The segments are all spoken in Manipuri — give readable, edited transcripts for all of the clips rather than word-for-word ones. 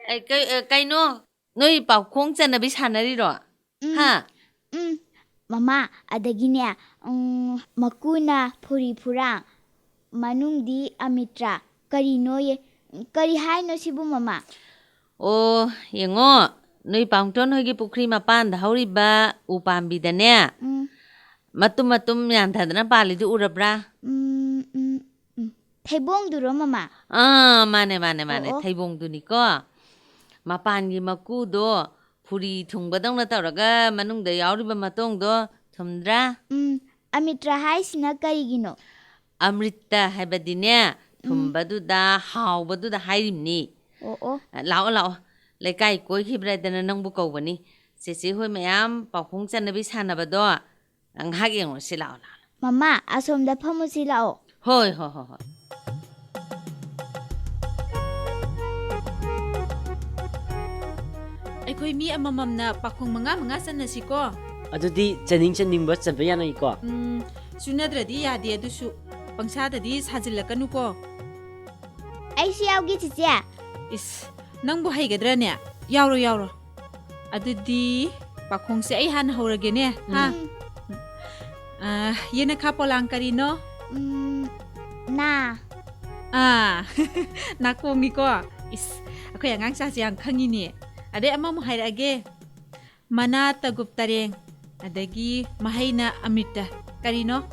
ꯀꯩꯅꯣ ꯅꯣꯏ ꯄꯥꯎꯈꯣꯡ ꯆꯟꯅꯕꯤ ꯁꯥꯟꯅꯔꯤꯔꯣ ꯍꯥ ꯃꯃꯥ ꯑꯗꯒꯤꯅꯦ ꯃꯀꯨꯅ ꯐꯨꯔꯤ ꯐꯨꯔꯥꯡ ꯃꯅꯨꯡꯗꯤ ꯑꯃꯤꯇ꯭ꯔꯥ ꯀꯔꯤꯅꯣꯌꯦ ꯀꯔꯤ ꯍꯥꯏꯅꯣ ꯁꯤꯕꯨ ꯃꯃꯥ ꯑꯣ ꯌꯦꯡꯉꯣ ꯅꯣꯏ ꯄꯥꯎꯇꯣꯟ ꯍꯣꯏꯒꯤ ꯄꯨꯈ꯭ꯔꯤ ꯃꯄꯥꯟꯗ ꯍꯧꯔꯤꯕ ꯎ ꯄꯥꯝꯕꯤꯗꯅꯦ ꯃꯇꯨꯝ ꯃꯇꯨꯝ ꯌꯥꯟꯊꯗꯅ ꯄꯥꯜꯂꯤꯗꯨ ꯎꯔꯕ꯭ꯔꯥ ꯊꯩꯕꯣꯡꯗꯨꯔꯣ ꯃꯃꯥ ꯃꯥꯅꯦ ꯊꯩꯕꯣꯡꯗꯨꯅꯤꯀꯣ ꯃꯄꯥꯟꯒꯤ ꯃꯀꯨꯗꯣ ꯐꯨꯔꯤ ꯊꯨꯡꯕꯗꯧꯅ ꯇꯧꯔꯒ ꯃꯅꯨꯡꯗ ꯌꯥꯎꯔꯤꯕ ꯃꯇꯣꯡꯗꯣ ꯊꯨꯝꯗ꯭ꯔꯥ ꯑꯃꯤꯇ꯭ꯔꯥ ꯍꯥꯏꯁꯤꯅ ꯀꯔꯤꯒꯤꯅꯣ ꯑꯃ꯭ꯔꯤꯇ ꯍꯥꯏꯕꯗꯤꯅꯦ ꯊꯨꯝꯕꯗꯨꯗ ꯍꯥꯎꯕꯗꯨꯗ ꯍꯥꯏꯔꯤꯕꯅꯤ ꯂꯥꯛꯑꯣ ꯂꯩꯀꯥꯏ ꯀꯣꯏꯈꯤꯕ꯭ꯔꯥꯗꯅ ꯅꯪꯕꯨ ꯀꯧꯕꯅꯤ ꯆꯦꯆꯦ ꯍꯣꯏ ꯃꯌꯥꯝ ꯄꯥꯎꯈꯣꯡ ꯆꯟꯅꯕꯤ ꯁꯥꯟꯅꯕꯗꯣ ꯉꯥꯏꯍꯥꯛ ꯌꯦꯡꯉꯨꯔꯁꯤ ꯂꯥꯛꯑꯣ ꯃꯃꯥ ꯑꯁꯣꯝꯗ ꯐꯝꯃꯨꯁꯤ ꯂꯥꯛꯑꯣ ꯍꯣꯏ ꯑꯩꯈꯣꯏ ꯃꯤ ꯑꯃꯃꯝꯅ ꯄꯥꯈꯣꯡ ꯃꯉꯥ ꯆꯟꯅꯁꯤꯀꯣ ꯑꯗꯨꯗꯤ ꯆꯟꯅꯤꯡꯕ ꯆꯟꯕ ꯌꯥꯅꯩꯀꯣ ꯆꯨꯅꯗ꯭ꯔꯗꯤ ꯌꯥꯗꯦ ꯑꯗꯨꯁꯨ ꯄꯪꯁꯥꯗꯗꯤ ꯁꯥꯖꯤꯜꯂꯛꯀꯅꯨꯀꯣ ꯑꯩꯁꯨ ꯌꯥꯎꯒꯦ ꯆꯤꯆꯦ ꯏꯁ ꯅꯪꯕꯨ ꯍꯩꯒꯗ꯭ꯔꯅꯦ ꯌꯥꯎꯔꯣ ꯑꯗꯨꯗꯤ ꯄꯥꯈꯣꯡꯁꯦ ꯑꯩ ꯍꯥꯟꯅ ꯍꯧꯔꯒꯦꯅꯦ ꯌꯦꯅꯈꯥ ꯄꯣꯂꯥꯡ ꯀꯔꯤꯅꯣ ꯅꯥꯀꯣꯡꯅꯤꯀꯣ ꯏꯁ ꯑꯩꯈꯣꯏ ꯑꯉꯥꯡꯁꯥꯁꯦ ꯌꯥꯝ ꯈꯪꯉꯤꯅꯦ ꯑꯗꯩ ꯑꯃꯃꯨꯛ ꯍꯥꯏꯔꯛꯑꯒꯦ ꯃꯅꯥ ꯇꯒꯨꯞ ꯇꯔꯦꯡ ꯑꯗꯒꯤ ꯃꯍꯩꯅ ꯑꯃ꯭ꯔꯤꯇ ꯀꯔꯤꯅꯣ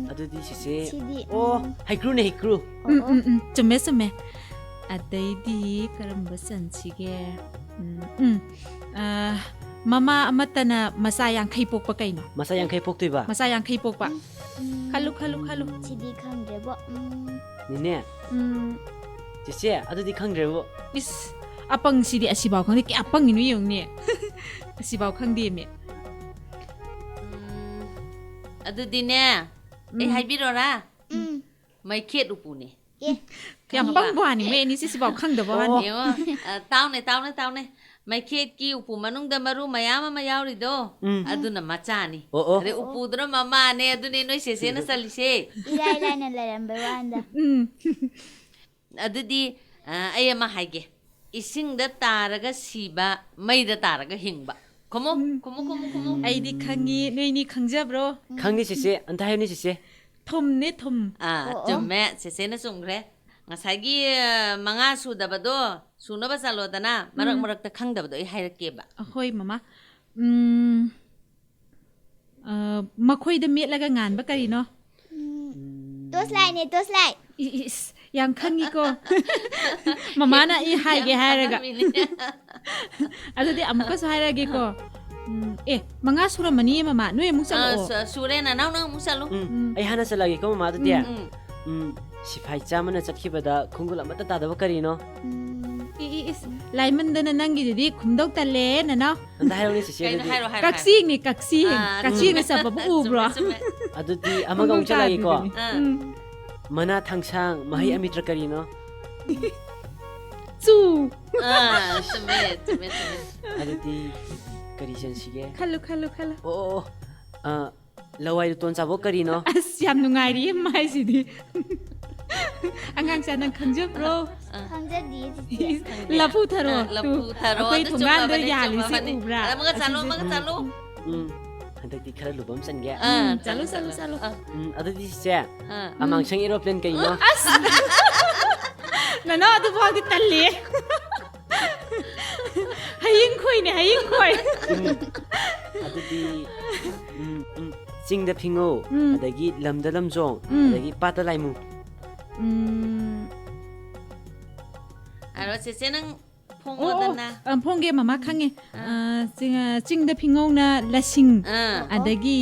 ꯑꯗꯨꯗꯤ ꯁꯤꯁꯦ ꯍꯩꯀ꯭ꯔꯨꯅꯦ ꯍꯩꯀ꯭ꯔꯨ ꯆꯨꯝꯃꯦ ꯑꯗꯩꯗꯤ ꯀꯔꯝꯕ ꯆꯟꯁꯤꯒꯦ ꯃꯃꯥ ꯑꯃꯠꯇꯅ ꯃꯆꯥ 50 ꯄꯣꯛꯄ ꯀꯩꯅꯣ ꯃꯆꯥ 50 ꯄꯣꯛꯇꯣꯏꯕ ꯃꯆꯥ 50 ꯄꯣꯛꯄ ꯈꯜꯂꯨ ꯁꯤꯗꯤ ꯈꯪꯗ꯭ꯔꯦꯕꯣ ꯅꯤꯅꯦ ꯆꯤꯆꯦ ꯑꯗꯨꯗꯤ ꯈꯪꯗ꯭ꯔꯦꯕꯣ ꯏꯁ ꯑꯄꯪꯁꯤꯗꯤ ꯑꯁꯤꯐꯥꯎ ꯈꯪꯗꯦ ꯀꯌꯥ ꯄꯪꯉꯤꯅꯣ ꯌꯦꯡꯉꯨꯅꯦ ꯑꯁꯤꯐꯥꯎ ꯈꯪꯗꯦꯃꯦ ꯑꯗꯨꯗꯤꯅꯦ ꯑꯩ ꯍꯥꯏꯕꯤꯔꯣꯔꯥ ꯃꯩꯈꯦꯠ ꯎꯄꯨꯅꯦ ꯌꯥꯝ ꯄꯪꯕ ꯋꯥꯅꯤ ꯃꯣꯏ ꯑꯅꯤꯁꯤ ꯁꯤꯐꯥꯎ ꯈꯪꯗꯕ ꯋꯥꯅꯤ ꯌꯦꯡꯉꯣ ꯇꯥꯎꯅꯦ ꯃꯩꯈꯦꯠꯀꯤ ꯎꯄꯨ ꯃꯅꯨꯡꯗ ꯃꯔꯨ ꯃꯌꯥꯝ ꯑꯃ ꯌꯥꯎꯔꯤꯗꯣ ꯑꯗꯨꯅ ꯃꯆꯥꯅꯤ ꯑꯗꯩ ꯎꯄꯨꯗꯨꯅ ꯃꯃꯥꯅꯦ ꯑꯗꯨꯅꯦ ꯅꯣꯏ ꯆꯦꯆꯦꯅ ꯆꯜꯂꯤꯁꯦ ꯏꯔꯥꯏ ꯂꯥꯏꯅ ꯂꯩꯔꯝꯕꯩ ꯋꯥꯟꯗ ꯑꯗꯨꯗꯤ ꯑꯩ ꯑꯃ ꯍꯥꯏꯒꯦ ꯏꯁꯤꯡꯗ ꯇꯥꯔꯒ ꯁꯤꯕ ꯃꯩꯗ ꯇꯥꯔꯒ ꯍꯤꯡꯕ ꯈꯨꯝꯃꯨ ꯑꯩꯗꯤ ꯈꯪꯉꯤ ꯅꯣꯏꯅꯤ ꯈꯪꯖꯕ꯭ꯔꯣ ꯈꯪꯅꯤ ꯆꯤꯆꯦ ꯑꯝꯇ ꯍꯥꯏꯌꯨꯅꯦ ꯆꯤꯆꯦ ꯊꯨꯝꯅꯦ ꯊꯨꯝ ꯆꯨꯝꯃꯦ ꯆꯦꯆꯦꯅ ꯆꯨꯝꯈ꯭ꯔꯦ ꯉꯁꯥꯏꯒꯤ 5 ꯁꯨꯗꯕꯗꯣ ꯁꯨꯅꯕ ꯆꯜꯂꯣꯗꯅ ꯃꯔꯛꯇ ꯈꯪꯗꯕꯗꯣ ꯑꯩ ꯍꯥꯏꯔꯛꯀꯦꯕ ꯍꯣꯏ ꯃꯃꯥ ꯃꯈꯣꯏꯗ ꯃꯦꯠꯂꯒ ꯉꯥꯟꯕ ꯀꯔꯤꯅꯣ ꯇꯣꯁꯂꯥꯏ ꯏꯁ ꯌꯥꯝ ꯈꯪꯉꯤꯀꯣ ꯃꯃꯥꯅ ꯑꯩ ꯍꯥꯏꯒꯦ ꯍꯥꯏꯔꯒ ꯑꯗꯨꯗꯤ ꯑꯃꯨꯛꯀꯁꯨ ꯍꯥꯏꯔꯒꯦꯀꯣ 5 ꯁꯨꯔꯝꯃꯅꯤꯌꯦ ꯃꯃꯥ ꯅꯣꯏ ꯑꯃꯨꯛ ꯆꯠꯂꯛꯑꯣ ꯁꯨꯔꯦ ꯅꯪ ꯑꯃꯨꯛ ꯆꯠꯂꯨ ꯑꯩ ꯍꯥꯟꯅ ꯆꯠꯂꯒꯦꯀꯣ ꯃꯃꯥ ꯑꯗꯨꯗꯤ ꯁꯤꯐꯥꯏ ꯆꯥꯝꯃꯅ ꯆꯠꯈꯤꯕꯗ ꯈꯣꯡꯒꯨꯜ ꯑꯃꯠꯇ ꯇꯥꯗꯕ ꯀꯔꯤꯅꯣ ꯏꯁ ꯂꯥꯏꯃꯟꯗꯅ ꯅꯪꯒꯤꯗꯨꯗꯤ ꯈꯨꯝꯗꯧ ꯇꯜꯂꯦ ꯅꯅꯥꯎ ꯑꯝꯇ ꯍꯥꯏꯔꯣꯅꯦ ꯆꯤꯆꯦ ꯑꯗꯨꯗꯤ ꯀꯛꯆꯤꯡꯅꯤ ꯀꯛꯆꯤꯡꯅ ꯆꯠꯄꯕꯨ ꯎꯕ꯭ꯔꯣ ꯑꯗꯨꯗꯤ ꯑꯃꯒ ꯑꯃꯨꯛ ꯆꯠꯂꯒꯦꯀꯣ ꯃꯅꯥ ꯊꯥꯡꯁꯥꯡ ꯃꯍꯩ ꯑꯃꯤꯇ꯭ꯔ ꯀꯔꯤꯅꯣ ꯆꯨ ꯆꯨꯝꯃꯦ ꯑꯗꯨꯗꯤ ꯀꯔꯤ ꯆꯟꯁꯤꯒꯦ ꯈꯜꯂꯨ ꯂꯋꯥꯏ ꯂꯨꯇꯣꯟ ꯆꯥꯕꯣ ꯀꯔꯤꯅꯣ ꯑꯁ ꯌꯥꯝ ꯅꯨꯡꯉꯥꯏꯔꯤꯌꯦ ꯃꯥꯏꯁꯤꯗꯤ ꯑꯉꯥꯡꯁꯥ ꯅꯪ ꯈꯪꯖꯕ꯭ꯔோ ꯈꯪꯖꯗꯤꯌꯦ ꯆꯤꯆꯦ ꯂꯐꯨ ꯊꯔꯣ ꯑꯩꯈꯣꯏ ꯊꯣꯡꯒꯥꯟꯗ ꯌꯥꯜꯂꯤꯁꯤ ꯎꯕ꯭ꯔꯥ ꯑꯃꯒ ꯆꯠꯂꯨ ꯍꯟꯗꯛꯇꯤ ꯈꯔ ꯂꯨꯕ ꯑꯃ ꯆꯟꯒꯦ ꯆꯠꯂꯨ ꯑꯗꯨꯗꯤ ꯆꯤꯆꯦ ꯑꯃꯥꯡꯁꯪ ꯑꯦꯔꯣꯄ꯭ꯂꯦꯟ ꯀꯩꯅꯣ ꯑꯁ ꯅꯅꯥꯎ ꯑꯗꯨꯐꯥꯎꯗꯤ ꯇꯜꯂꯦ ꯍꯌꯤꯡꯈꯣꯏꯅꯦ ꯑꯗꯨꯗꯤ ꯆꯤꯡꯗ ꯐꯤꯉꯧ ꯑꯗꯒꯤ ꯂꯝꯗ ꯂꯝꯖꯣꯡ ꯑꯗꯒꯤ ꯄꯥꯠꯇ ꯂꯥꯏꯃꯨ ꯑꯗꯣ ꯆꯦꯆꯦ ꯅꯪ ꯐꯣꯡꯉꯣꯗꯅ ꯐꯣꯡꯒꯦ ꯃꯃꯥ ꯈꯪꯉꯦ ꯆꯤꯡꯗ ꯐꯤꯉꯧꯅ ꯂꯁꯤꯡ ꯑꯗꯒꯤ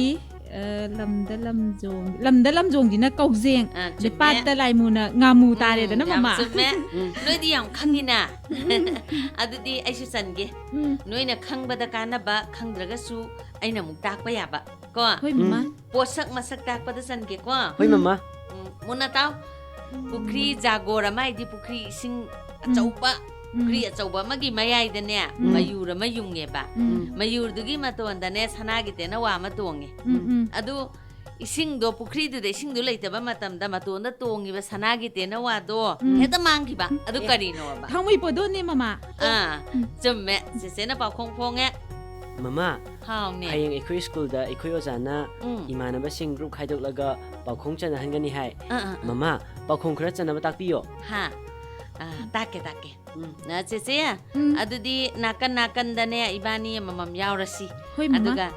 ꯂꯝꯗ ꯂꯝꯖꯣꯡꯁꯤꯅ ꯀꯧꯖꯦꯡ ꯄꯥꯠꯇ ꯂꯥꯏꯃꯨꯅ ꯉꯥꯃꯨ ꯇꯥꯔꯦꯗꯅ ꯃꯃꯥ ꯆꯨꯝꯃꯦ ꯅꯣꯏꯗꯤ ꯌꯥꯝ ꯈꯪꯉꯤꯅ ꯑꯗꯨꯗꯤ ꯑꯩꯁꯨ ꯆꯟꯒꯦ ꯅꯣꯏꯅ ꯈꯪꯕꯗ ꯀꯥꯟꯅꯕ ꯈꯪꯗ꯭ꯔꯒꯁꯨ ꯑꯩꯅ ꯑꯃꯨꯛ ꯇꯥꯛꯄ ꯌꯥꯕ ꯀꯣ ꯍꯣꯏ ꯃꯃꯥ ꯄꯣꯠꯁꯛ ꯃꯁꯛ ꯇꯥꯛꯄꯗ ꯆꯟꯒꯦꯀꯣ ꯍꯣꯏ ꯃꯃꯥ ꯃꯨꯟꯅ ꯇꯥꯎ ꯄꯨꯈ꯭ꯔꯤ ꯖꯥꯒꯣꯔ ꯑꯃ ꯍꯥꯏꯗꯤ ꯄꯨꯈ꯭ꯔꯤ ꯏꯁꯤꯡ ꯑꯆꯧꯕ ꯄꯨꯈ꯭ꯔꯤ ꯑꯆꯧꯕ ꯑꯃꯒꯤ ꯃꯌꯥꯏꯗꯅꯦ ꯃꯌꯨꯔ ꯑꯃ ꯌꯨꯡꯉꯦꯕ ꯃꯌꯨꯔꯗꯨꯒꯤ ꯃꯇꯣꯟꯗꯅꯦ ꯁꯅꯥꯒꯤ ꯇꯦꯅꯋꯥ ꯑꯃ ꯇꯣꯡꯉꯦ ꯑꯗꯨ ꯏꯁꯤꯡꯗꯣ ꯄꯨꯈ꯭ꯔꯤꯗꯨꯗ ꯏꯁꯤꯡꯗꯣ ꯂꯩꯇꯕ ꯃꯇꯝꯗ ꯃꯇꯣꯟꯗ ꯇꯣꯡꯉꯤꯕ ꯁꯅꯥꯒꯤ ꯇꯦꯅꯋꯥꯗꯣ ꯍꯦꯛꯇ ꯃꯥꯡꯈꯤꯕ ꯑꯗꯨ ꯀꯔꯤꯅꯣꯕ ꯈꯪꯃꯩ ꯄꯣꯗꯣꯅꯦ ꯃꯃꯥ ꯆꯨꯝꯃꯦ ꯆꯦꯆꯦꯅ ꯄꯥꯎꯈꯣꯡ ꯐꯣꯡꯉꯦ ꯃꯃꯥ ꯍꯥꯎꯅꯦ ꯍꯌꯦꯡ ꯑꯩꯈꯣꯏ ꯁ꯭ꯀꯨꯜꯗ ꯑꯩꯈꯣꯏ ꯑꯣꯖꯥꯅ ꯏꯃꯥꯟꯅꯕꯁꯤꯡ ꯒ꯭ꯔꯨꯞ ꯈꯥꯏꯗꯣꯛꯂꯒ ꯄꯥꯎꯈꯣꯡ ꯆꯟꯅꯍꯟꯒꯅꯤ ꯍꯥꯏ ꯃꯃꯥ ꯄꯥꯎꯈꯣꯡ ꯈꯔ ꯆꯟꯅꯕ ꯇꯥꯛꯄꯤꯌꯣ ꯍꯥ ꯇꯥꯛꯀꯦ ꯆꯦꯆꯦ ꯑꯗꯨꯗꯤ ꯅꯥꯀꯟ ꯅꯥꯀꯟꯗꯅꯦ ꯏꯕꯥꯅꯤ ꯑꯃꯃꯝ ꯌꯥꯎꯔꯁꯤ ꯍꯣꯏ ꯃꯃꯥ ꯑꯗꯨꯒ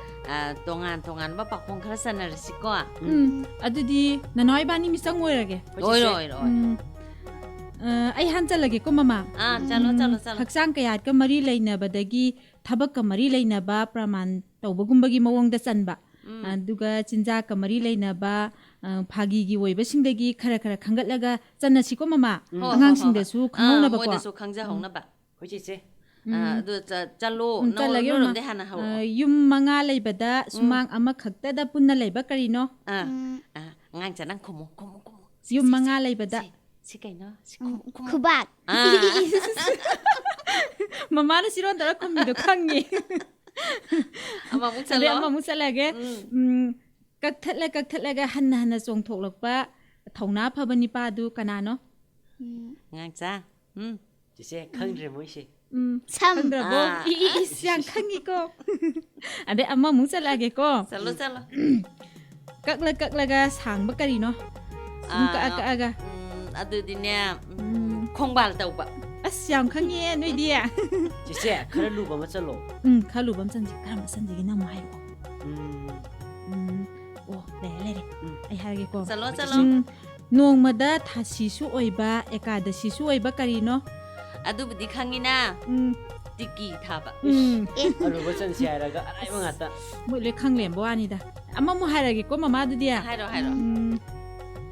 ꯇꯣꯉꯥꯟ ꯇꯣꯉꯥꯟꯕ ꯄꯥꯎꯈꯣꯡ ꯈꯔ ꯆꯟꯅꯔꯁꯤꯀꯣ ꯑꯗꯨꯗꯤ ꯅꯅꯥꯎ ꯏꯕꯥꯅꯤ ꯃꯤꯆꯪ ꯑꯣꯏꯔꯒꯦ ꯑꯣꯏꯔꯣ ꯑꯣꯏꯔꯣ ꯑꯩ ꯍꯟꯆꯜꯂꯒꯦꯀꯣ ꯃꯃꯥ ꯆꯠꯂꯣ ꯍꯛꯆꯥꯡ ꯀꯌꯥꯠꯀ ꯃꯔꯤ ꯂꯩꯅꯕꯗꯒꯤ ꯊꯕꯛꯀ ꯃꯔꯤ ꯂꯩꯅꯕ ꯄ꯭ꯔꯃꯥꯟ ꯇꯧꯕꯒꯨꯝꯕꯒꯤ ꯃꯑꯣꯡꯗ ꯆꯟꯕ ꯑꯗꯨꯒ ꯆꯤꯟꯖꯥꯛꯀ ꯃꯔꯤ ꯂꯩꯅꯕ ꯐꯥꯒꯤꯒꯤ ꯑꯣꯏꯕꯁꯤꯡꯗꯒꯤ ꯈꯔ ꯈꯪꯒꯠꯂꯒ ꯆꯟꯅꯁꯤꯀꯣ ꯃꯃꯥ ꯑꯉꯥꯡꯁꯤꯡꯗꯁꯨ ꯈꯪꯍꯧꯅꯕꯀꯣ ꯃꯣꯏꯗꯁꯨ ꯈꯪꯖꯍꯧꯅꯕ ꯍꯣꯏ ꯆꯦꯆꯦ ꯑꯗꯨ ꯆꯠꯂꯣ ꯆꯠꯂꯒꯦ ꯅꯣꯏꯔꯣꯝꯗꯩ ꯍꯥꯟꯅ ꯍꯧꯔꯛꯑꯣ ꯌꯨꯝ 5 ꯂꯩꯕꯗ ꯁꯨꯃꯥꯡ ꯑꯃꯈꯛꯇꯗ ꯄꯨꯟꯅ ꯂꯩꯕ ꯀꯔꯤꯅꯣ ꯑꯉꯥꯡ ꯅꯪ ꯈꯨꯝꯃꯨ ꯌꯨꯝ 5 ꯂꯩꯕꯗ ꯁꯤ ꯀꯩꯅꯣ ꯁꯤ Kubak. ꯃꯃꯥꯅ ꯁꯤꯔꯣꯟ ꯇꯧꯔ ꯈꯨꯝꯃꯤꯗꯣ ꯈꯪꯉꯤ ꯑꯃꯃꯨꯛ ꯑꯗꯩ ꯆꯠꯂꯣ ꯑꯃꯃꯨꯛ ꯆꯠꯂꯒꯦ ꯀꯛꯊꯠꯂꯒ ꯍꯟꯅ ꯆꯣꯡꯊꯣꯛꯂꯛꯄ ꯊꯧꯅꯥ ꯐꯕ ꯅꯤꯄꯥꯗꯨ ꯀꯅꯥꯅꯣ ꯑꯉꯥꯡꯆꯥ ꯆꯦꯆꯦ ꯈꯪꯗ꯭ꯔꯦ ꯃꯣꯏꯁꯦ Sam. ꯈꯪꯗ꯭ꯔꯕꯣ ꯏꯁ ꯌꯥꯝ ꯈꯪꯉꯤꯀꯣ ꯑꯗꯩ ꯑꯃꯃꯨꯛ ꯆꯠꯂꯒꯦꯀꯣ ꯆꯠꯂꯣ ꯀꯛꯂꯒ ꯁꯥꯡꯕ ꯀꯔꯤꯅꯣ ꯁꯨꯝ ꯀꯛꯑꯒ ꯑꯗꯨꯗꯤꯅꯦ ꯈꯣꯡꯕꯥꯜ ꯇꯧꯕ ꯑꯁ ꯌꯥꯝ ꯈꯪꯉꯦ ꯅꯣꯏꯗꯤ ꯆꯦꯆꯦ ꯈꯔ ꯂꯨꯕ ꯑꯃ ꯆꯠꯂꯣ ꯈꯔ ꯂꯨꯕ ꯑꯃ ꯆꯟꯁꯤ ꯀꯔꯝꯕ ꯆꯟꯁꯤꯒꯦ ꯅꯪ ꯑꯃꯨꯛ ꯍꯥꯏꯔꯛꯑꯣ ꯑꯣ ꯂꯩꯔꯦ ꯑꯩ ꯍꯥꯏꯔꯒꯦꯀꯣ ꯆꯠꯂꯣ ꯅꯣꯡꯃꯗ ꯊꯥꯁꯤꯁꯨ ꯑꯣꯏꯕ ꯑꯦꯀꯥꯗꯁꯤꯁꯨ ꯑꯣꯏꯕ ꯀꯔꯤꯅꯣ ꯑꯗꯨꯕꯨꯗꯤ ꯈꯪꯉꯤꯅ ꯇꯤꯀꯤ ꯊꯥꯕ ꯑꯔꯨꯕ ꯆꯟꯁꯤ ꯍꯥꯏꯔꯒ ꯑꯔꯥꯏꯕ ꯉꯥꯛꯇ ꯃꯣꯏ ꯂꯣꯏ ꯈꯪꯂꯦꯝꯕ ꯋꯥꯅꯤꯗ ꯑꯃꯃꯨꯛ ꯍꯥꯏꯔꯒꯦꯀꯣ ꯃꯃꯥ ꯑꯗꯨꯗꯤ ꯍꯥꯏꯔꯣ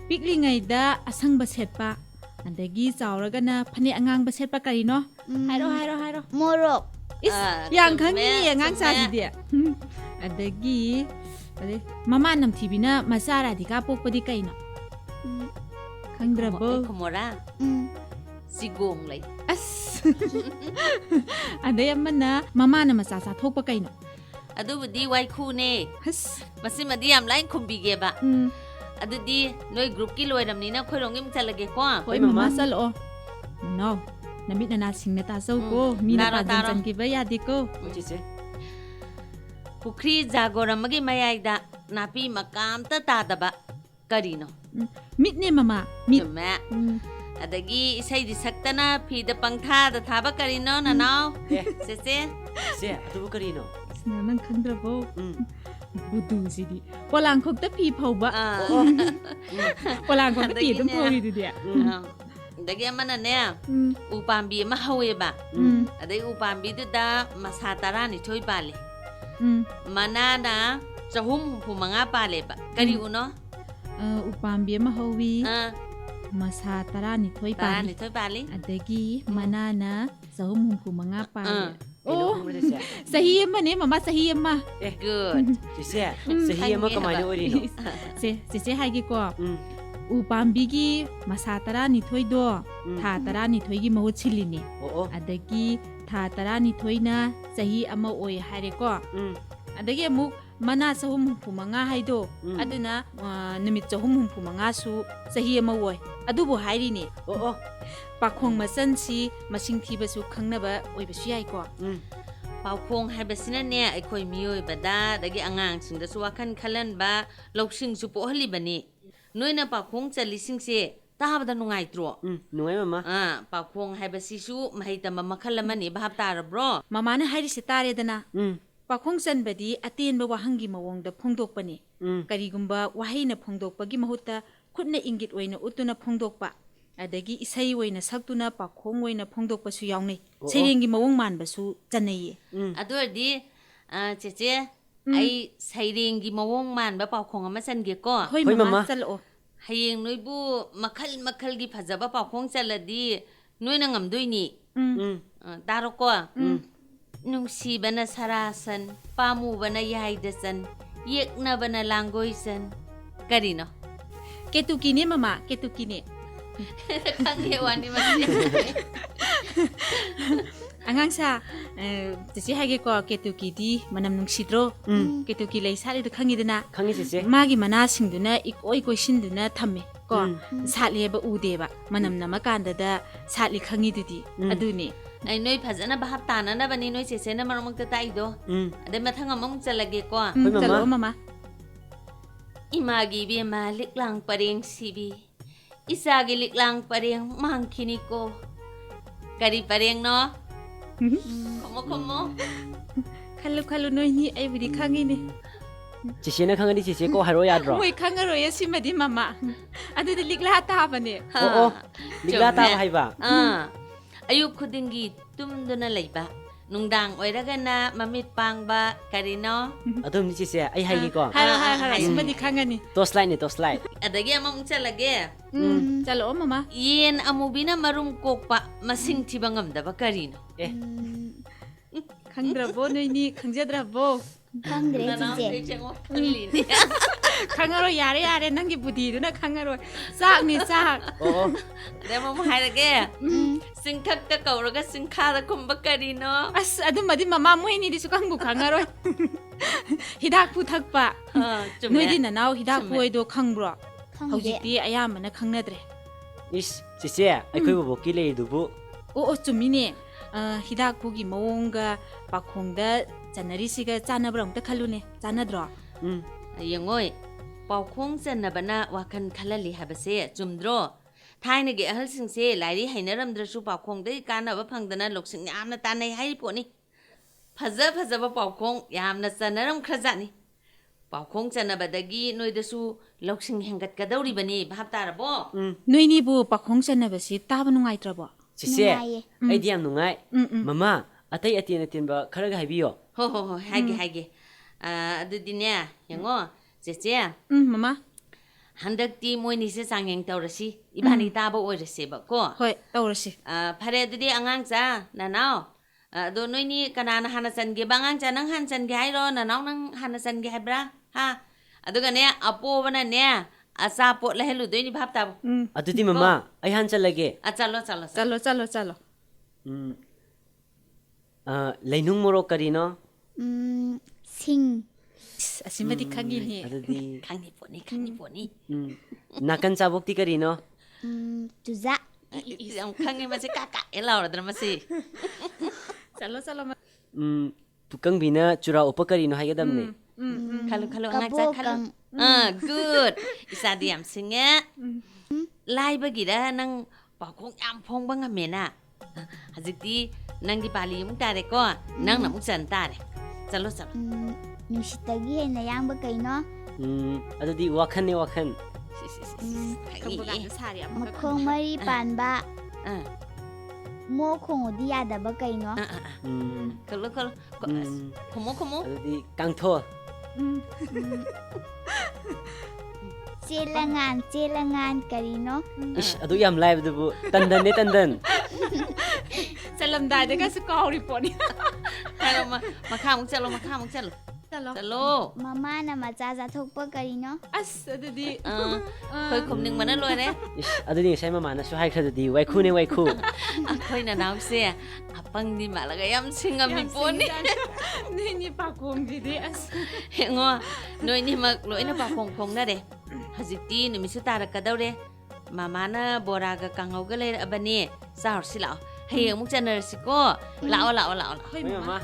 ꯄꯤꯛꯂꯤꯉꯩꯗ ꯑꯁꯪꯕ ꯁꯦꯠꯄ ꯑꯗꯒꯤ ꯆꯥꯎꯔꯒꯅ ꯐꯅꯦꯛ ꯑꯉꯥꯡꯕ ꯁꯦꯠꯄ ꯀꯔꯤꯅꯣ ꯍꯥꯏꯔꯣ Morok. ꯏꯁ ꯌꯥꯝ ꯆꯨꯝꯃꯦ, ꯈꯪꯉꯤꯌꯦ ꯑꯉꯥꯡ ꯆꯨꯝꯃꯦ. ꯆꯥꯁꯤꯗꯤ ꯑꯗꯒꯤ ꯃꯃꯥ ꯅꯝꯊꯤꯕꯤꯅ ꯃꯆꯥ ꯔꯥꯙꯤꯀꯥ ꯄꯣꯛꯄꯗꯤ ꯀꯩꯅꯣ ꯈꯪꯗ꯭ꯔꯕꯣ ꯈꯨꯃꯣꯔꯥ ꯆꯤꯒꯣꯡ ꯂꯩ ꯑꯁ ꯑꯗꯩ ꯑꯃꯅ ꯃꯃꯥꯅ ꯃꯆꯥ ꯆꯥꯊꯣꯛꯄ ꯀꯩꯅꯣ ꯑꯗꯨꯕꯨꯗꯤ ꯋꯥꯏꯈꯨꯅꯦ ꯑꯁ ꯃꯁꯤꯃꯗꯤ ꯌꯥꯝ ꯂꯥꯏꯅ ꯈꯨꯝꯕꯤꯒꯦꯕ ꯑꯗꯨꯗꯤ ꯅꯣꯏ ꯒ꯭ꯔꯨꯞꯀꯤ ꯂꯣꯏꯔꯝꯅꯤꯅ ꯑꯩꯈꯣꯏꯔꯣꯝꯒꯤ ꯑꯃꯨꯛ ꯆꯠꯂꯒꯦꯀꯣ ꯍꯣꯏ ꯃꯃꯥ ꯆꯠꯂꯛꯑꯣ ꯅꯅꯥꯎ ꯅꯃꯤꯠ ꯅꯅꯥ ꯁꯤꯡꯅ ꯇꯥꯖꯧꯀꯣ ꯃꯤꯅ ꯄꯥꯖꯟ ꯆꯟꯈꯤꯕ ꯌꯥꯗꯦꯀꯣ ꯍꯣꯏ ꯆꯦꯆꯦ ꯄꯨꯈ꯭ꯔꯤ ꯖꯥꯒꯣꯔ ꯑꯃꯒꯤ ꯃꯌꯥꯏꯗ ꯅꯥꯄꯤ ꯃꯀꯥ ꯑꯝꯇ ꯇꯥꯗꯕ ꯀꯔꯤꯅꯣ ꯃꯤꯠꯅꯦ ꯃꯃꯥ ꯃꯤꯠ ꯆꯨꯝꯃꯦ ꯑꯗꯒꯤ ꯏꯁꯩꯗꯤ ꯁꯛꯇꯅ ꯐꯤꯗ ꯄꯪꯊꯥꯗ ꯊꯥꯕ ꯀꯔꯤꯅꯣ ꯅꯅꯥꯎ ꯆꯦꯆꯦ ꯆꯦꯆꯦ ꯑꯗꯨꯕꯨ ꯀꯔꯤꯅꯣ ꯅꯪ ꯈꯪꯗ꯭ꯔꯕꯣ ꯕꯨꯗꯨꯁꯤꯗꯤ ꯄꯣꯂꯥꯡꯈꯣꯛꯇ ꯐꯤ ꯐꯧꯕ ꯄꯣꯂꯥꯡꯈꯣꯛꯇ ꯐꯤ ꯑꯗꯨꯝ ꯐꯧꯔꯤꯗꯨꯗꯤ ꯑꯗꯒꯤ ꯑꯃꯅꯅꯦ ꯎ ꯄꯥꯝꯕꯤ ꯑꯃ ꯍꯧꯋꯦꯕ ꯑꯗꯩ ꯎ ꯄꯥꯝꯕꯤꯗꯨꯗ ꯃꯁꯥ 12 ꯄꯥꯜꯂꯤ ꯃꯅꯥꯅ 365 ꯄꯥꯜꯂꯦꯕ ꯀꯔꯤ ꯎꯅꯣ ꯎꯄꯥꯝꯕꯤ ꯑꯃ ꯍꯧꯋꯤ ꯃꯁꯥ 12 ꯄꯥꯜꯂꯤ ꯑꯗꯒꯤ ꯃꯅꯥꯅ 365 ꯄꯥꯜꯂꯤ ꯑꯣ ꯆꯍꯤ ꯑꯃꯅꯦ ꯃꯃꯥ ꯆꯍꯤ ꯑꯃ ꯒꯨꯗ ꯆꯦꯆꯦ ꯆꯍꯤ ꯑꯃ ꯀꯃꯥꯏꯅ ꯑꯣꯏꯔꯤꯅꯣ ꯆꯦꯆꯦ ꯍꯥꯏꯒꯦꯀꯣ ꯎ ꯄꯥꯝꯕꯤꯒꯤ ꯃꯁꯥ 12ꯗꯣ ꯊꯥ 12ꯒꯤ ꯃꯍꯨꯠ ꯁꯤꯜꯂꯤꯅꯦ ꯑꯗꯒꯤ ꯊꯥ 12ꯅ ꯆꯍꯤ ꯑꯃ ꯑꯣꯏ ꯍꯥꯏꯔꯦꯀꯣ ꯑꯗꯒꯤ ꯑꯃꯨꯛ ꯃꯅꯥ 365 ꯍꯥꯏꯗꯣ ꯑꯗꯨꯅ ꯅꯨꯃꯤꯠ 365ꯁꯨ ꯆꯍꯤ ꯑꯃ ꯑꯣꯏ ꯑꯗꯨꯕꯨ ꯍꯥꯏꯔꯤꯅꯦ ꯄꯥꯈꯣꯡ ꯃꯆꯟꯁꯤ ꯃꯁꯤꯡ ꯊꯤꯕꯁꯨ ꯈꯪꯅꯕ ꯑꯣꯏꯕꯁꯨ ꯌꯥꯏꯀꯣ ꯄꯥꯎꯈꯣꯡ ꯍꯥꯏꯕꯁꯤꯅꯅꯦ ꯑꯩꯈꯣꯏ ꯃꯤꯑꯣꯏꯕꯗ ꯑꯗꯒꯤ ꯑꯉꯥꯡꯁꯤꯡꯗꯁꯨ ꯋꯥꯈꯜ ꯈꯜꯍꯟꯕ ꯂꯧꯁꯤꯡꯁꯨ ꯄꯣꯛꯍꯜꯂꯤꯕꯅꯤ ꯅꯣꯏꯅ ꯄꯥꯎꯈꯣꯡ ꯆꯜꯂꯤꯁꯤꯡꯁꯦ ꯇꯥꯕꯗ ꯅꯨꯡꯉꯥꯏꯇ꯭ꯔꯣ ꯅꯨꯡꯉꯥꯏ ꯃꯃꯥ ꯄꯥꯎꯈꯣꯡ ꯍꯥꯏꯕꯁꯤꯁꯨ ꯃꯍꯩ ꯇꯝꯕ ꯃꯈꯜ ꯑꯃꯅꯤ ꯚꯥꯞ ꯇꯥꯔꯕ꯭ꯔꯣ ꯃꯃꯥꯅ ꯍꯥꯏꯔꯤꯁꯦ ꯇꯥꯔꯦꯗꯅ ꯄꯥꯈꯣꯡ ꯆꯟꯕꯗꯤ ꯑꯇꯦꯟꯕ ꯋꯥꯍꯪꯒꯤ ꯃꯑꯣꯡꯗ ꯐꯣꯡꯗꯣꯛꯄꯅꯤ ꯀꯔꯤꯒꯨꯝꯕ ꯋꯥꯍꯩꯅ ꯐꯣꯡꯗꯣꯛꯄꯒꯤ ꯃꯍꯨꯠꯇ ꯈꯨꯠꯅ ꯏꯪꯒꯤꯠ ꯑꯣꯏꯅ ꯎꯠꯇꯨꯅ ꯐꯣꯡꯗꯣꯛꯄ ꯑꯗꯒꯤ ꯏꯁꯩ ꯑꯣꯏꯅ ꯁꯛꯇꯨꯅ ꯄꯥꯈꯣꯡ ꯑꯣꯏꯅ ꯐꯣꯡꯗꯣꯛꯄꯁꯨ ꯌꯥꯎꯅꯩ ꯁꯩꯔꯦꯡꯒꯤ ꯃꯑꯣꯡ ꯃꯥꯟꯕꯁꯨ ꯆꯟꯅꯩꯌꯦ ꯑꯗꯨ ꯑꯣꯏꯔꯗꯤ ꯆꯦꯆꯦ ꯑꯩ ꯁꯩꯔꯦꯡꯒꯤ ꯃꯑꯣꯡ ꯃꯥꯟꯕ ꯄꯥꯎꯈꯣꯡ ꯑꯃ ꯆꯟꯒꯦꯀꯣ ꯍꯣꯏ ꯃꯃꯥ ꯆꯠꯂꯛꯑꯣ ꯍꯌꯦꯡ ꯅꯣꯏꯕꯨ ꯃꯈꯜ ꯃꯈꯜꯒꯤ ꯐꯖꯕ ꯄꯥꯎꯈꯣꯡ ꯆꯜꯂꯗꯤ ꯅꯣꯏꯅ ꯉꯝꯗꯣꯏꯅꯤ ꯇꯥꯔꯣꯀꯣ ꯅꯨꯡꯁꯤꯕꯅ ꯁꯔꯥꯁꯟ ꯄꯥꯝꯃꯨꯕꯅ ꯌꯥꯏꯗꯆꯟ ꯌꯦꯛꯅꯕꯅ ꯂꯥꯡꯒꯣꯏꯆꯟ ꯀꯔꯤꯅꯣ ꯀꯦꯇꯨꯀꯤꯅꯦ ꯃꯃꯥ ꯀꯦꯇꯨꯀꯤꯅꯦ ꯈꯪꯉꯦ ꯋꯥꯅꯤ ꯃꯁꯤ ꯑꯉꯥꯡꯁꯥ ꯆꯦꯆꯦ ꯍꯥꯏꯒꯦꯀꯣ ꯀꯦꯇꯨꯀꯤꯗꯤ ꯃꯅꯝ ꯅꯨꯡꯁꯤꯗ꯭ꯔꯣ ꯀꯦꯇꯨꯀꯤ ꯂꯩ ꯁꯥꯠꯂꯤꯗꯣ ꯈꯪꯉꯤꯗꯅ ꯈꯪꯉꯤ ꯆꯦꯆꯦ ꯃꯥꯒꯤ ꯃꯅꯥꯁꯤꯡꯗꯨꯅ ꯏꯀꯣꯏ ꯀꯣꯏꯁꯤꯟꯗꯨꯅ ꯊꯝꯃꯦ ꯀꯣ ꯁꯥꯠꯂꯦꯕ ꯎꯗꯦꯕ ꯃꯅꯝ ꯅꯝꯃꯀꯥꯟꯗꯗ ꯁꯥꯠꯂꯤ ꯈꯪꯉꯤꯗꯨꯗꯤ ꯑꯗꯨꯅꯦ ꯑꯩ ꯅꯣꯏ ꯐꯖꯅ ꯚꯥꯞ ꯇꯥꯅꯅꯕꯅꯤ ꯅꯣꯏ ꯆꯦꯆꯦꯅ ꯃꯔꯛ ꯃꯔꯛꯇ ꯇꯥꯛꯏꯗꯣ ꯑꯗꯩ ꯃꯊꯪ ꯑꯃꯃꯨꯛ ꯆꯠꯂꯒꯦꯀꯣ ꯆꯠꯂꯣ ꯃꯃꯥ ꯏꯃꯥꯒꯤ ꯏꯕꯦꯝꯃ ꯂꯤꯛꯂꯥꯡ ꯄꯔꯦꯡ ꯁꯤꯕꯤ ꯏꯆꯥꯒꯤ ꯂꯤꯛꯂꯥꯡ ꯄꯔꯦꯡ ꯃꯥꯡꯈꯤꯅꯤꯀꯣ ꯀꯔꯤ ꯄꯔꯦꯡꯅꯣ ꯈꯨꯝꯃꯣ ꯈꯨꯝꯃꯣ ꯈꯜꯂꯨ ꯈꯜꯂꯨ ꯅꯣꯏꯅꯤ ꯑꯩꯕꯨꯗꯤ ꯈꯪꯉꯤꯅꯦ ꯆꯦꯆꯦꯅ ꯈꯪꯉꯗꯤ ꯆꯦꯆꯦ ꯀꯣ ꯍꯥꯏꯔꯛꯑꯣ ꯌꯥꯗ꯭ꯔꯣ ꯃꯣꯏ ꯈꯪꯉꯔꯣꯏꯌꯦ ꯁꯤꯃꯗꯤ ꯃꯃꯥ ꯑꯗꯨꯗꯤ ꯂꯤꯛꯂꯥ ꯇꯥꯕꯅꯦ ꯑꯣ ꯂꯤꯛꯂꯥ ꯇꯥꯕ ꯍꯥꯏꯕ ꯑꯌꯨꯛ ꯈꯨꯗꯤꯡꯒꯤ ꯇꯨꯝꯗꯨꯅ ꯂꯩꯕ ꯅꯨꯡꯗꯥꯡ ꯑꯣꯏꯔꯒꯅ ꯃꯃꯤꯠ ꯄꯥꯡꯕ ꯀꯔꯤꯅꯣ ꯑꯗꯨꯝꯅꯤ ꯆꯦꯆꯦ ꯑꯩ ꯍꯥꯏꯒꯦꯀꯣ ꯍꯥꯏꯔꯣ ꯁꯤꯃꯗꯤ ꯈꯪꯉꯅꯤ ꯇꯣꯁ ꯂꯥꯏꯠꯅꯦ ꯇꯣꯁ ꯂꯥꯏꯠ ꯑꯗꯒꯤ ꯑꯃꯃꯨꯛ ꯆꯠꯂꯒꯦ ꯆꯠꯂꯣ ꯃꯃꯥ ꯌꯦꯟ ꯑꯃꯨꯕꯤꯅ ꯃꯔꯨꯝ ꯀꯣꯛꯄ ꯃꯁꯤꯡ ꯊꯤꯕ ꯉꯝꯗꯕ ꯀꯔꯤꯅꯣ ꯈꯪꯗ꯭ꯔꯕꯣ ꯅꯣꯏꯅꯤ ꯈꯪꯖꯗ꯭ꯔꯕꯣ ꯈꯪꯗ꯭ꯔꯦ ꯆꯤꯆꯦ ꯈꯪꯂꯤꯅꯦ ꯈꯪꯉꯔꯣꯏ ꯌꯥꯔꯦ ꯌꯥꯔꯦ ꯅꯪꯒꯤ ꯕꯨꯙꯤꯗꯨꯅ ꯈꯪꯉꯔꯣꯏ ꯆꯥꯛꯅꯤ ꯆꯥꯛ ꯑꯣ ꯑꯗꯩ ꯑꯃꯃꯨꯛ ꯍꯥꯏꯔꯒꯦ ꯆꯤꯡꯊꯛꯇ ꯀꯧꯔꯒ ꯆꯤꯡꯈꯥꯗ ꯈꯨꯝꯕ ꯀꯔꯤꯅꯣ ꯑꯁ ꯑꯗꯨꯃꯗꯤ ꯃꯃꯥ ꯃꯣꯏꯅꯤꯗꯤ ꯁꯨꯈꯪꯕꯨ ꯈꯪꯉꯔꯣꯏ ꯍꯤꯗꯥꯛ ꯄꯨꯊꯛꯄ ꯅꯣꯏꯗꯤ ꯅꯅꯥꯎ ꯍꯤꯗꯥꯛ ꯄꯨꯏꯗꯣ ꯈꯪꯕ꯭ꯔꯣ ꯈꯪꯗꯦ ꯍꯧꯖꯤꯛꯇꯤ ꯑꯌꯥꯝꯕꯅ ꯈꯪꯅꯗ꯭ꯔꯦ ꯏꯁ ꯆꯦꯆꯦ ꯑꯩꯈꯣꯏ ꯕꯣꯕꯣꯛꯀꯤ ꯂꯩꯔꯤꯗꯨꯕꯨ ꯑꯣ ꯆꯨꯝꯃꯤꯅꯦ ꯍꯤꯗꯥꯛꯄꯨꯒꯤ ꯃꯑꯣꯡꯒ ꯄꯥꯈꯣꯡꯗ ꯆꯟꯅꯔꯤꯁꯤꯒ ꯆꯥꯟꯅꯕ꯭ꯔꯥ ꯑꯝꯇ ꯈꯜꯂꯨꯅꯦ ꯆꯥꯟꯅꯗ꯭ꯔꯣ ꯌꯦꯡꯉꯣꯏ ꯄꯥꯎꯈꯣꯡ ꯆꯟꯅꯕꯅ ꯋꯥꯈꯜ ꯈꯜꯍꯜꯂꯤ ꯍꯥꯏꯕꯁꯦ ꯆꯨꯝꯗ꯭ꯔో ꯊꯥꯏꯅꯒꯤ ꯑꯍꯜꯁꯤꯡꯁꯦ ꯂꯥꯏꯔꯤꯛ ꯍꯩꯅꯔꯝꯗ꯭ꯔꯁꯨ ꯄꯥꯎꯈꯣꯡꯗꯒꯤ ꯀꯥꯟꯅꯕ ꯐꯪꯗꯅ ꯂꯧꯁꯤꯡ ꯌꯥꯝꯅ ꯇꯥꯟꯅꯩ ꯍꯥꯏꯔꯤ ꯄꯣꯠꯅꯤ ꯐꯖ ꯐꯖꯕ ꯄꯥꯎꯈꯣꯡ ꯌꯥꯝꯅ ꯆꯟꯅꯔꯝꯈ꯭ꯔꯖꯥꯠꯅꯤ ꯄꯥꯎꯈꯣꯡ ꯆꯟꯅꯕꯗꯒꯤ ꯅꯣꯏꯗꯁꯨ ꯂꯧꯁꯤꯡ ꯍꯦꯟꯒꯠꯀꯗꯧꯔꯤꯕꯅꯤ ꯚꯥꯞ ꯇꯥꯔꯕꯣ ꯅꯣꯏꯅꯤꯕꯨ ꯄꯥꯈꯣꯡ ꯆꯟꯅꯕꯁꯤ ꯇꯥꯕ ꯅꯨꯡꯉꯥꯏꯇ꯭ꯔꯕꯣ ꯆꯦꯆꯦ ꯅꯨꯡꯉꯥꯏꯌꯦ ꯑꯩꯗꯤ ꯌꯥꯝ ꯅꯨꯡꯉꯥꯏ ꯃꯃꯥ ꯑꯇꯩ ꯑꯇꯦꯟ ꯑꯇꯦꯟꯕ ꯈꯔꯒ ꯍꯥꯏꯕꯤꯌꯣ ꯍꯣꯏ ꯍꯥꯏꯒꯦ ꯑꯗꯨꯗꯤꯅꯦ ꯌꯦꯡꯉꯣ ꯆꯦꯆꯦ ꯃꯃꯥ ꯍꯟꯗꯛꯇꯤ ꯃꯣꯏꯅꯤꯁꯦ ꯆꯥꯡꯌꯦꯡ ꯇꯧꯔꯁꯤ ꯏꯕꯥꯅꯤ ꯇꯥꯕ ꯑꯣꯏꯔꯁꯦꯕꯀꯣ ꯍꯣꯏ ꯇꯧꯔꯁꯤ ꯐꯔꯦ ꯑꯗꯨꯗꯤ ꯑꯉꯥꯡꯆꯥ ꯅꯅꯥꯎ ꯑꯗꯣ ꯅꯣꯏꯅꯤ ꯀꯅꯥꯅ ꯍꯥꯟꯅ ꯆꯟꯒꯦꯕ ꯑꯉꯥꯡꯆꯥ ꯅꯪ ꯍꯥꯟꯅ ꯆꯟꯒꯦ ꯍꯥꯏꯔో ꯅꯅꯥꯎ ꯅꯪ ꯍꯥꯟꯅ ꯆꯟꯒꯦ ꯍꯥꯏꯕ꯭ꯔꯥ ꯍꯥ ꯑꯗꯨꯒꯅꯦ ꯑꯄꯣꯕꯅꯅꯦ ꯑꯆꯥꯄꯣꯠ ꯂꯩꯍꯜꯂꯨꯗꯣꯏꯅꯤ ꯚꯥꯞ ꯇꯥꯕ ꯑꯗꯨꯗꯤ ꯃꯃꯥ ꯑꯩ ꯍꯥꯟꯅ ꯆꯠꯂꯒꯦ ꯆꯠꯂꯣ ꯂꯩꯅꯨꯡ ꯃꯣꯔꯣꯛ ꯀꯔꯤꯅꯣ ꯁꯤꯡ ꯑꯁꯤꯃꯗꯤ ꯈꯪꯉꯤꯅꯦ ꯑꯗꯨꯗꯤ ꯈꯪꯉꯤ ꯄꯣꯠꯅꯤ ꯅꯥꯀꯟ ꯆꯥꯕꯣꯛꯇꯤ ꯀꯔꯤꯅꯣ ꯆꯨꯖꯥꯛ ꯌꯥꯝ ꯈꯪꯉꯤ ꯃꯁꯤ ꯀꯥꯀꯥꯑꯦ ꯂꯥꯎꯔꯗ꯭ꯔꯥ ꯃꯁꯤ ꯆꯠꯂꯣ ꯄꯨꯀꯪꯕꯤꯅ ꯆꯨꯔꯥ ꯎꯞꯄ ꯀꯔꯤꯅꯣ ꯍꯥꯏꯒꯗꯕꯅꯦ ꯈꯜꯂꯨ ꯑꯉꯥꯡꯆꯥ ꯈꯜꯂꯨ ꯒꯨꯗ ꯏꯆꯥꯗꯤ ꯌꯥꯝ ꯁꯤꯡꯉꯦ ꯂꯥꯏꯕꯒꯤꯔ ꯅꯪ ꯄꯥꯎꯈꯣꯡ ꯌꯥꯝ ꯐꯣꯡꯕ ꯉꯝꯃꯦꯅ ꯍꯧꯖꯤꯛꯇꯤ ꯅꯪꯒꯤ ꯄꯥꯂꯤ ꯑꯃꯨꯛ ꯇꯥꯔꯦꯀꯣ ꯅꯪꯅ ꯑꯃꯨꯛ ꯆꯟ ꯇꯥꯔꯦ ꯆꯠꯂꯣ ꯅꯨꯡꯁꯤꯠꯇꯒꯤ ꯍꯦꯟꯅ ꯌꯥꯡꯕ ꯀꯩꯅꯣ ꯑꯗꯨꯗꯤ ꯋꯥꯈꯟꯅꯦ ꯋꯥꯈꯟ ꯃꯈꯣꯡ ꯃꯔꯤ ꯄꯥꯟꯕ ꯃꯣ ꯈꯣꯡꯉꯨꯗꯤ ꯌꯥꯗꯕ ꯀꯩꯅꯣ ꯈꯜꯂꯨ ꯈꯨꯝꯃꯣ ꯑꯗꯨꯗꯤ ꯀꯥꯡꯊꯣꯜ ꯆꯦꯜꯂꯉꯥꯟ ꯀꯔꯤꯅꯣ ꯏꯁ ꯑꯗꯨ ꯌꯥꯝ ꯂꯥꯏꯕꯗꯨꯕꯨ ꯇꯟꯗꯟꯅꯦ ꯇꯟꯗꯟ ꯆꯠꯂꯝꯗꯥꯏꯗꯒꯁꯨ ꯀꯥꯎꯔꯤ ꯄꯣꯠꯅꯤ ꯍꯥꯏꯔꯣ ꯃꯈꯥꯃꯨꯛ ꯆꯠꯂꯣ ꯆꯠꯂꯣ ꯃꯃꯥꯅ ꯃꯆꯥ ꯆꯥꯊꯣꯛꯄ ꯀꯔꯤꯅꯣ ꯑꯁ ꯑꯗꯨꯗꯤ ꯑꯩꯈꯣꯏ ꯈꯨꯝꯅꯤꯡꯕꯅ ꯂꯣꯏꯔꯦ ꯏꯁ ꯑꯗꯨꯗꯤ ꯉꯁꯥꯏ ꯃꯃꯥꯅꯁꯨ ꯍꯥꯏꯈ꯭ꯔꯗꯨꯗꯤ ꯋꯥꯏꯈꯨꯅꯦ ꯋꯥꯏꯈꯨ ꯑꯩꯈꯣꯏ ꯅꯅꯥꯎꯁꯦ ꯑꯄꯪꯗꯤ ꯃꯥꯜꯂꯒ ꯌꯥꯝ ꯁꯤꯡꯉꯝꯃꯤ ꯄꯣꯠꯅꯤ ꯅꯣꯏꯅꯤ ꯄꯥꯈꯣꯡꯁꯤꯗꯤ ꯑꯁ ꯌꯦꯡꯉꯣ ꯅꯣꯏꯅꯤꯃꯛ ꯂꯣꯏꯅ ꯄꯥꯈꯣꯡ ꯐꯣꯡꯅꯔꯦ ꯍꯧꯖꯤꯛꯇꯤ ꯅꯨꯃꯤꯠꯁꯨ ꯇꯥꯔꯛꯀꯗꯧꯔꯦ ꯃꯃꯥꯅ ꯕꯣꯔꯥꯒ ꯀꯥꯡꯍꯧꯒ ꯂꯩꯔꯛꯑꯕꯅꯦ ꯆꯥꯔꯨꯁꯤ ꯂꯥꯛꯑꯣ ꯍꯌꯦꯡ ꯑꯃꯨꯛ ꯆꯟꯅꯔꯁꯤꯀꯣ ꯂꯥꯛꯑꯣ ꯍꯣꯏ ꯃꯃꯥ